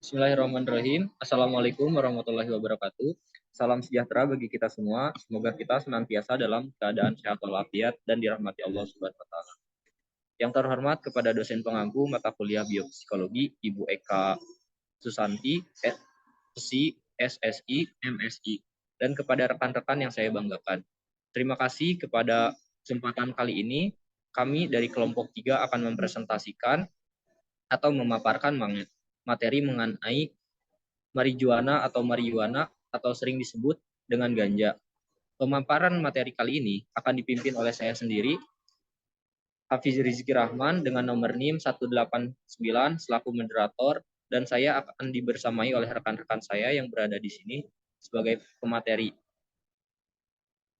Bismillahirrahmanirrahim. Assalamualaikum warahmatullahi wabarakatuh. Salam sejahtera bagi kita semua. Semoga kita senantiasa dalam keadaan sehat walafiat dan dirahmati Allah Subhanahu wa taala. Yang terhormat kepada dosen pengampu mata kuliah biopsikologi Ibu Eka Susanti, SSI, MSI, dan kepada rekan-rekan yang saya banggakan. Terima kasih kepada kesempatan kali ini. Kami dari kelompok 3 akan mempresentasikan atau memaparkan materi mengenai marijuana atau sering disebut dengan ganja. Pemaparan materi kali ini akan dipimpin oleh saya sendiri, Hafiz Rizky Rahman, dengan nomor NIM 189 selaku moderator, dan saya akan dibersamai oleh rekan-rekan saya yang berada di sini sebagai pemateri.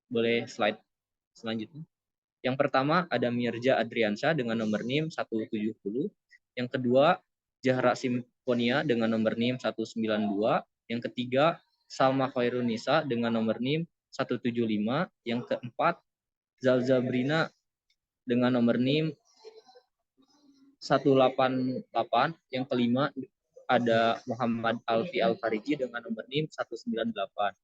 Boleh slide selanjutnya. Yang pertama ada Mirja Adriansyah dengan nomor NIM 170. Yang kedua Zahra Simfonia dengan nomor NIM 192. Yang ketiga Salma Khairunisa dengan nomor NIM 175. Yang keempat Zalzabrina dengan nomor NIM 188. Yang kelima ada Muhammad Alfi Al-Fariji dengan nomor NIM 198.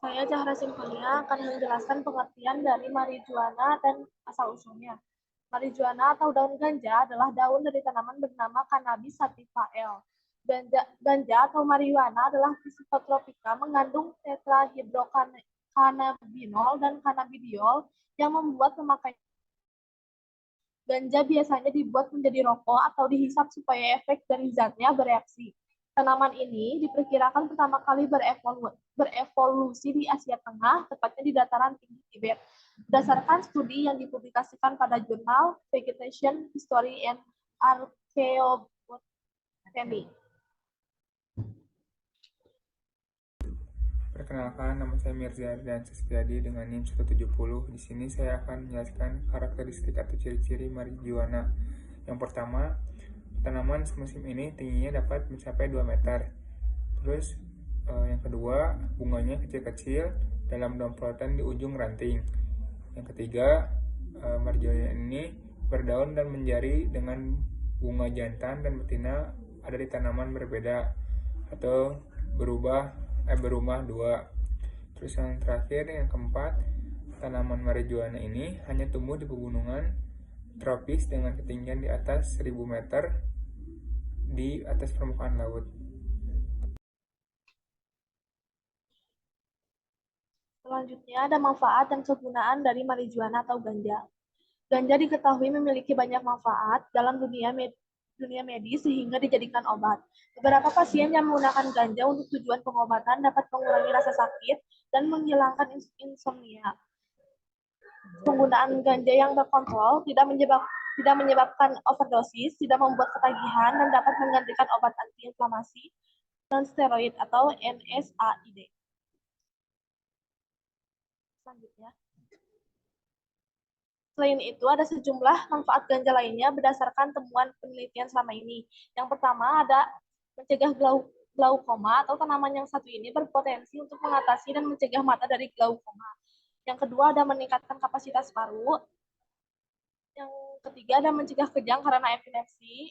Saya Zahra Simfonia akan menjelaskan pengertian dari marijuana dan asal-usulnya. Marijuana atau daun ganja adalah daun dari tanaman bernama Cannabis sativa L. Ganja atau marijuana adalah psikotropika mengandung tetrahidrokannabinol dan cannabidiol yang membuat pemakaian. Ganja biasanya dibuat menjadi rokok atau dihisap supaya efek dari zatnya bereaksi. Tanaman ini diperkirakan pertama kali berevolusi di Asia Tengah, tepatnya di dataran tinggi Tibet. Berdasarkan studi yang dipublikasikan pada jurnal Vegetation History and Archaeobotany. Perkenalkan, nama saya Mirza dan Setiadi dengan NIM 170. Di sini saya akan menjelaskan karakteristik atau ciri-ciri marijuana. Yang pertama, tanaman semusim ini tingginya dapat mencapai 2 meter. Terus yang kedua, bunganya kecil-kecil dalam domplotan di ujung ranting. Yang ketiga, marijuana ini berdaun dan menjari dengan bunga jantan dan betina ada di tanaman berbeda atau berumah 2. Terus yang terakhir, yang keempat, tanaman marijuana ini hanya tumbuh di pegunungan tropis dengan ketinggian di atas 1000 meter di atas permukaan laut. Selanjutnya ada manfaat dan kegunaan dari marijuana atau ganja. Ganja diketahui memiliki banyak manfaat dalam dunia medis sehingga dijadikan obat. Beberapa pasien yang menggunakan ganja untuk tujuan pengobatan dapat mengurangi rasa sakit dan menghilangkan insomnia. Penggunaan ganja yang terkontrol tidak menyebabkan overdosis, tidak membuat ketagihan, dan dapat menggantikan obat antiinflamasi non steroid atau NSAID. Selanjutnya. Selain itu, ada sejumlah manfaat ganja lainnya berdasarkan temuan penelitian selama ini. Yang pertama ada mencegah glaukoma atau tanaman yang satu ini berpotensi untuk mengatasi dan mencegah mata dari glaukoma. Yang kedua ada meningkatkan kapasitas paru. Yang ketiga ada mencegah kejang karena epilepsi.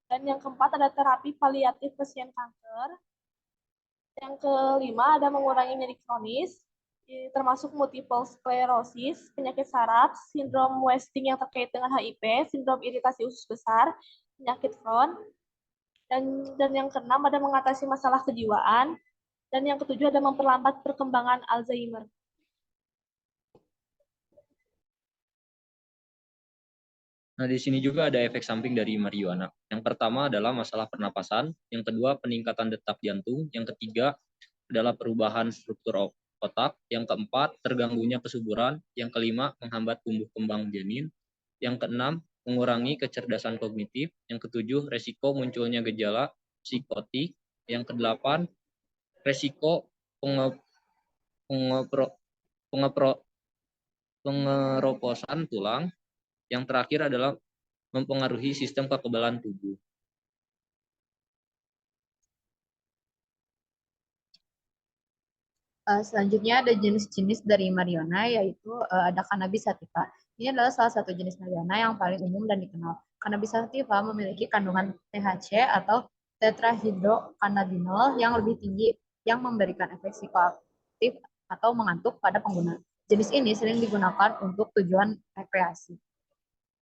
Dan yang keempat ada terapi paliatif pasien kanker. Yang kelima ada mengurangi nyeri kronis, termasuk multiple sclerosis, penyakit saraf, sindrom wasting yang terkait dengan HIV, sindrom iritasi usus besar, penyakit Crohn, dan yang keenam ada mengatasi masalah kejiwaan, dan yang ketujuh ada memperlambat perkembangan Alzheimer. Nah, di sini juga ada efek samping dari marijuana. Yang pertama adalah masalah pernapasan, yang kedua peningkatan detak jantung, yang ketiga adalah perubahan struktur otak, yang keempat terganggunya kesuburan, yang kelima menghambat tumbuh kembang janin, yang keenam mengurangi kecerdasan kognitif, yang ketujuh resiko munculnya gejala psikotik, yang kedelapan resiko pengeroposan tulang, yang terakhir adalah mempengaruhi sistem kekebalan tubuh. Selanjutnya ada jenis-jenis dari marijuana, yaitu ada cannabis sativa. Ini adalah salah satu jenis marijuana yang paling umum dan dikenal. Cannabis sativa memiliki kandungan THC atau tetrahydrocannabinol yang lebih tinggi, yang memberikan efek psikoaktif atau mengantuk pada pengguna. Jenis ini sering digunakan untuk tujuan rekreasi.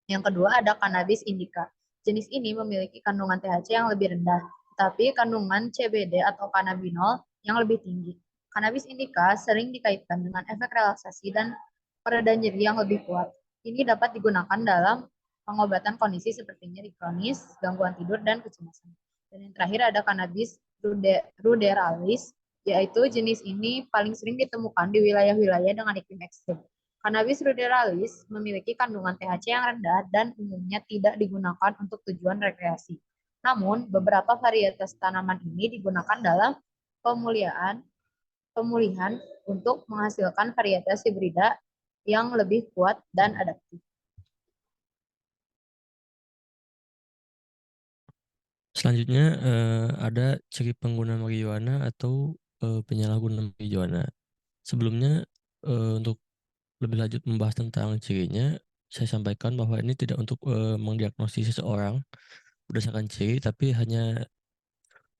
Yang kedua ada cannabis indica. Jenis ini memiliki kandungan THC yang lebih rendah, tapi kandungan CBD atau cannabinol yang lebih tinggi. Cannabis indica sering dikaitkan dengan efek relaksasi dan pereda nyeri yang lebih kuat. Ini dapat digunakan dalam pengobatan kondisi seperti nyeri kronis, gangguan tidur, dan kecemasan. Dan yang terakhir ada cannabis ruderalis, yaitu jenis ini paling sering ditemukan di wilayah-wilayah dengan iklim ekstrim. Cannabis ruderalis memiliki kandungan THC yang rendah dan umumnya tidak digunakan untuk tujuan rekreasi. Namun, beberapa varietas tanaman ini digunakan dalam pemulihan untuk menghasilkan varietas hibrida yang lebih kuat dan adaptif. Selanjutnya ada ciri pengguna marijuana atau penyalahguna marijuana. Sebelumnya untuk lebih lanjut membahas tentang cirinya, saya sampaikan bahwa ini tidak untuk mendiagnosis seseorang berdasarkan ciri, tapi hanya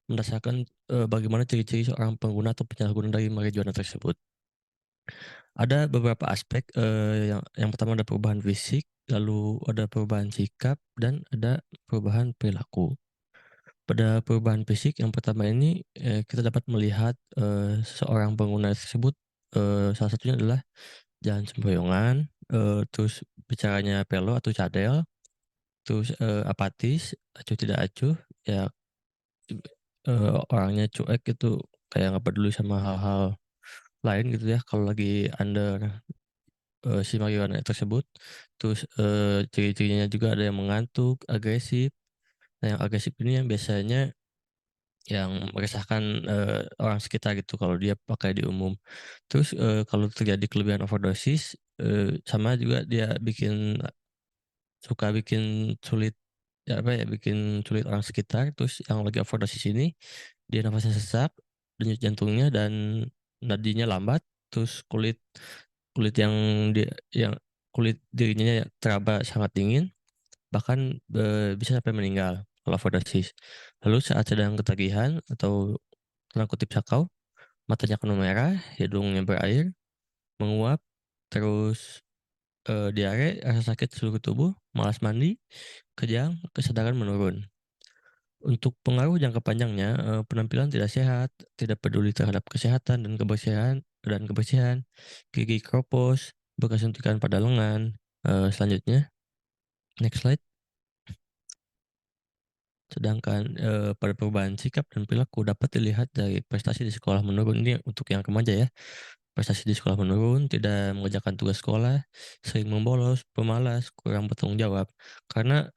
berdasarkan bagaimana ciri-ciri seorang pengguna atau penyalahguna dari marijuana tersebut. Ada beberapa aspek, yang pertama ada perubahan fisik, lalu ada perubahan sikap, dan ada perubahan perilaku. Pada perubahan fisik yang pertama ini, kita dapat melihat seorang pengguna tersebut, salah satunya adalah jalan sempoyongan, terus bicaranya pelo atau cadel, terus apatis, acuh tidak acuh, ya orangnya cuek gitu, kayak nggak peduli sama hal-hal lain gitu ya kalau lagi under si marijuana tersebut. Terus ciri-cirinya juga ada yang mengantuk, agresif. Nah, yang agresif ini yang biasanya yang meresahkan orang sekitar gitu kalau dia pakai di umum. Terus kalau terjadi kelebihan overdosis, sama juga dia suka bikin sulit, ya apa ya, bikin sulit orang sekitar. Terus yang lagi overdosis ini dia nafasnya sesak, denyut jantungnya dan nadinya lambat, terus kulit kulit yang dia yang kulit dirinya teraba sangat dingin, bahkan bisa sampai meninggal kalau overdosis. Lalu saat sedang ketagihan atau tanda kutip sakau, matanya penuh merah, hidungnya berair, menguap, terus diare, rasa sakit seluruh tubuh, malas mandi, kejang, kesadaran menurun. Untuk pengaruh jangka panjangnya, penampilan tidak sehat, tidak peduli terhadap kesehatan dan kebersihan, gigi keropos, bekas suntikan pada lengan. Selanjutnya, next slide. Sedangkan pada perubahan sikap dan perilaku dapat dilihat dari prestasi di sekolah menurun. Ini untuk yang remaja ya. Prestasi di sekolah menurun, tidak mengerjakan tugas sekolah, sering membolos, pemalas, kurang bertanggung jawab. Karena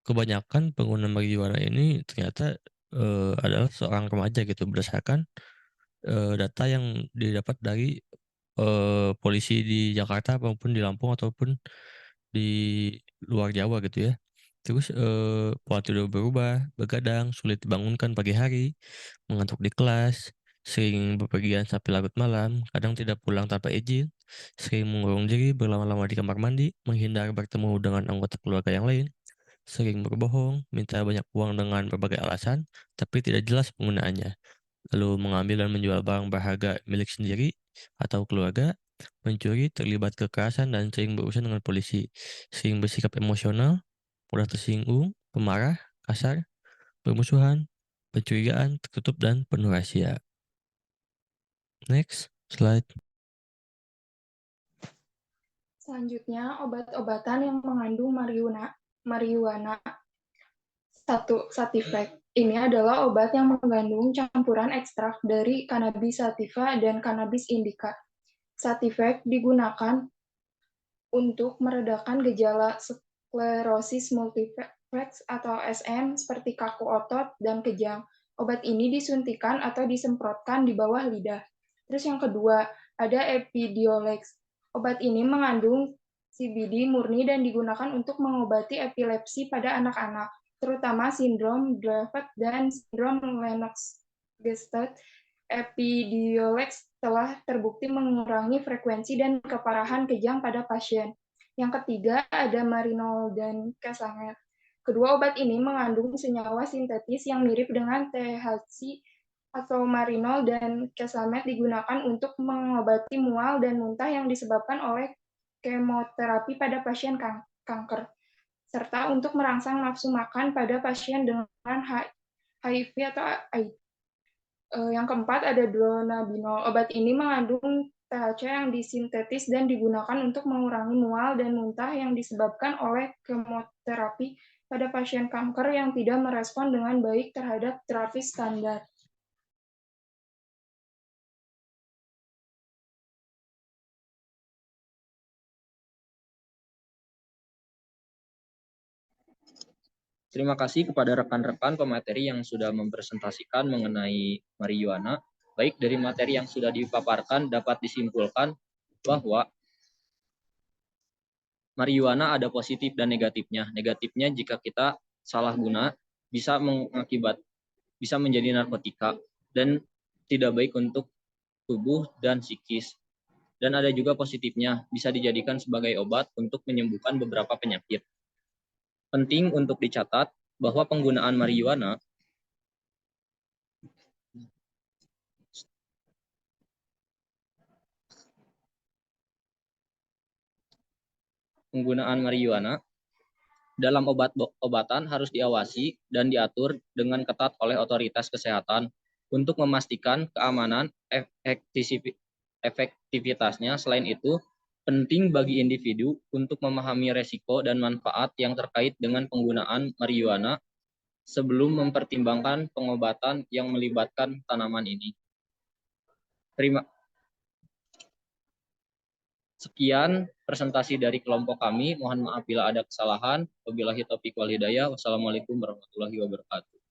kebanyakan pengguna marijuana ini ternyata adalah seorang remaja gitu, berdasarkan data yang didapat dari polisi di Jakarta maupun di Lampung ataupun di luar Jawa gitu ya. Terus pola tidur berubah, begadang, sulit dibangunkan pagi hari, mengantuk di kelas, sering bepergian sampai larut malam, kadang tidak pulang tanpa izin, sering mengurung diri berlama-lama di kamar mandi, menghindar bertemu dengan anggota keluarga yang lain, sering berbohong, minta banyak uang dengan berbagai alasan, tapi tidak jelas penggunaannya, lalu mengambil dan menjual barang berharga milik sendiri atau keluarga, mencuri, terlibat kekerasan, dan sering berurusan dengan polisi, sering bersikap emosional, mudah tersinggung, pemarah, kasar, bermusuhan, pencurigaan, tertutup, dan penuh rahasia. Next slide. Selanjutnya, obat-obatan yang mengandung marijuana. 1. Sativek. Ini adalah obat yang mengandung campuran ekstrak dari cannabis sativa dan cannabis indica. Sativek digunakan untuk meredakan gejala sklerosis multiplex atau SM seperti kaku otot dan kejang. Obat ini disuntikan atau disemprotkan di bawah lidah. Terus yang kedua, ada Epidiolex. Obat ini mengandung CBD murni dan digunakan untuk mengobati epilepsi pada anak-anak, terutama sindrom Dravet dan sindrom Lennox-Gastaut. Epidiolex telah terbukti mengurangi frekuensi dan keparahan kejang pada pasien. Yang ketiga ada marinol dan kesamet. Kedua obat ini mengandung senyawa sintetis yang mirip dengan THC atau marinol dan kesamet digunakan untuk mengobati mual dan muntah yang disebabkan oleh kemoterapi pada pasien kanker, serta untuk merangsang nafsu makan pada pasien dengan HIV atau AIDS. Yang keempat ada dronabinol. Obat ini mengandung THC yang disintetis dan digunakan untuk mengurangi mual dan muntah yang disebabkan oleh kemoterapi pada pasien kanker yang tidak merespon dengan baik terhadap terapi standar. Terima kasih kepada rekan-rekan pemateri yang sudah mempresentasikan mengenai marijuana. Baik, dari materi yang sudah dipaparkan dapat disimpulkan bahwa marijuana ada positif dan negatifnya. Negatifnya jika kita salah guna bisa bisa menjadi narkotika dan tidak baik untuk tubuh dan psikis. Dan ada juga positifnya, bisa dijadikan sebagai obat untuk menyembuhkan beberapa penyakit. Penting untuk dicatat bahwa penggunaan marijuana dalam obat-obatan harus diawasi dan diatur dengan ketat oleh otoritas kesehatan untuk memastikan keamanan efektivitasnya. Selain itu, penting bagi individu untuk memahami resiko dan manfaat yang terkait dengan penggunaan marijuana sebelum mempertimbangkan pengobatan yang melibatkan tanaman ini. Sekian presentasi dari kelompok kami. Mohon maaf bila ada kesalahan. Wabillahi taufiq wal hidayah. Wassalamualaikum warahmatullahi wabarakatuh.